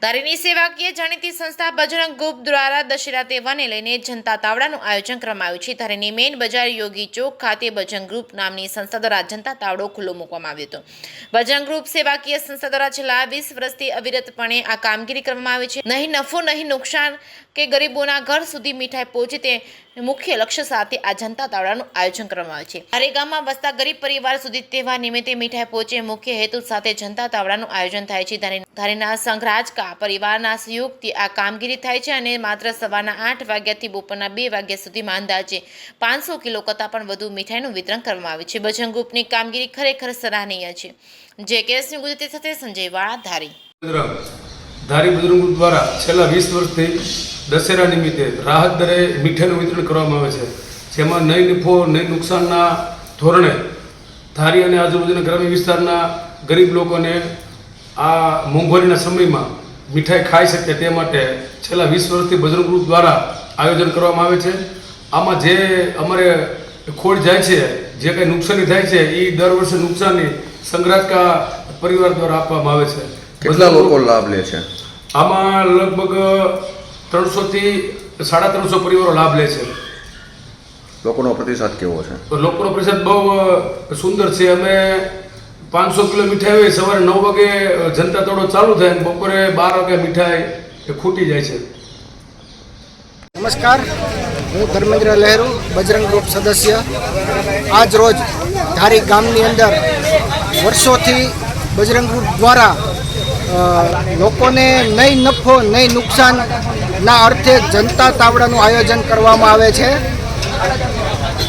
ધારીની સેવાકીય જાણીતી સંસ્થા બજરંગ ગ્રુપ દ્વારા દશેરા તહેવારને લઈને જનતા તાવડાનું આયોજન કરવામાં આવ્યું છે। ધારીની મેઇન બજાર યોગી ચોક ખાતે બજરંગ ગ્રુપ નામની સંસ્થા દ્વારા જનતા તાવડો ખુલ્લો મૂકવામાં આવ્યો હતો। બજરંગ ગ્રુપ સેવાકીય સંસ્થા દ્વારા છેલ્લા 20 વર્ષથી અવિરતપણે આ કામગીરી કરવામાં આવે છે। નહીં નફો નહીં નુકસાન કે ગરીબોના ઘર સુધી મીઠાઈ પહોંચે તે મુખ્ય લક્ષ્ય સાથે આ જનતા તાવડાનું આયોજન કરવામાં આવે છે। હરે ગામમાં વસતા ગરીબ પરિવાર સુધી તહેવાર નિમિત્તે મીઠાઈ પહોંચે મુખ્ય હેતુ સાથે જનતા તાવડાનું આયોજન થાય છે। ધારીના સંઘરાજકા પરિવારના સહયોગથી આ કામગીરી થાય છે અને માત્ર સવારના 8 વાગ્યાથી બપોરના 2 વાગ્યા સુધીમાં અંદાજે 500 કિલો કરતાં પણ વધુ મીઠાઈનું વિતરણ કરવામાં આવે છે। બજરંગ ગ્રુપની કામગીરી ખરેખર સરાહનીય છે। જે કેસની ગુજરાતી સાથે સંજય વાળા ધારી ધારી બજરંગ ગ્રુપ દ્વારા છેલ્લા 20 વર્ષથી દશેરા નિમિત્તે રાહત દરે મીઠાઈનું વિતરણ કરવામાં આવે છે, જેમાં નહીં નફો નહીં નુકસાનના ધોરણે ધારી અને આજુબાજુના ગ્રામ્ય વિસ્તારના ગરીબ લોકોને આ મોંઘવારીના સમયમાં મીઠાઈ ખાઈ શકે તે માટે છેલ્લા 20 વર્ષથી બજરંગ ગ્રુપ દ્વારા આયોજન કરવામાં આવે છે। આમાં જે અમારે ખોટ જાય છે, જે કંઈ નુકસાની થાય છે એ દર વર્ષે નુકસાની સંઘરાજકા પરિવાર દ્વારા આપવામાં આવે છે। કેટલા લોકો લાભ લે છે? આમાં લગભગ 300 થી 350 પરિવારો લાભ લે છે। લોકોનો પ્રતિસાદ કેવો છે? લોકોનો પ્રતિસાદ બહુ સુંદર છે। અમે 500 કિલો મીઠાઈ હોય, સવારે 9 વાગે જનતા તાવડો ચાલુ થાય અને બપોરે 12 વાગે મીઠાઈ ખૂટી જાય છે। નમસ્કાર, હું ધર્મેન્દ્ર લહેરુ, બજરંગ ગ્રુપ સદસ્ય। આજ રોજ ધારી ગામની અંદર વર્ષોથી બજરંગ ગ્રુપ દ્વારા લોકોને નહીં નફો નહીં નુકસાનના અર્થે જનતા તાવડાનું આયોજન કરવામાં આવે છે।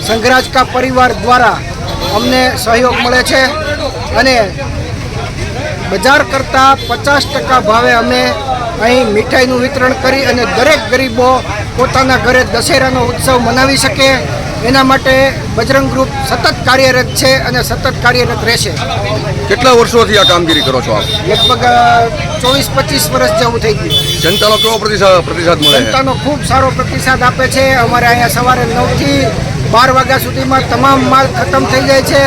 સંઘરાજકા પરિવાર દ્વારા અમને સહયોગ મળે છે અને બજાર કરતાં 50% ભાવે અમે અહીં મીઠાઈનું વિતરણ કરી અને દરેક ગરીબો પોતાના ઘરે દશેરાનો ઉત્સવ મનાવી શકે એના માટે બજરંગ ગ્રુપ સતત કાર્યરત છે અને સતત કાર્યરત રહેશે। કેટલા વર્ષોથી આ કામગીરી કરો છો આપ? લગભગ 24-25 વર્ષ જેવું થઈ ગયું। જનતાનો કેવો પ્રતિસાદ મળે છે? જનતાનો ખૂબ સારો પ્રતિસાદ આપે છે। અમારે અહીંયા સવારે 9 થી 12 વાગ્યા સુધીમાં તમામ માલ ખતમ થઈ જાય છે।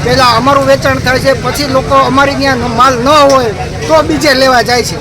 પહેલાં અમારું વેચાણ થાય છે, પછી લોકો અમારી ત્યાં માલ ન હોય તો બીજે લેવા જાય છે।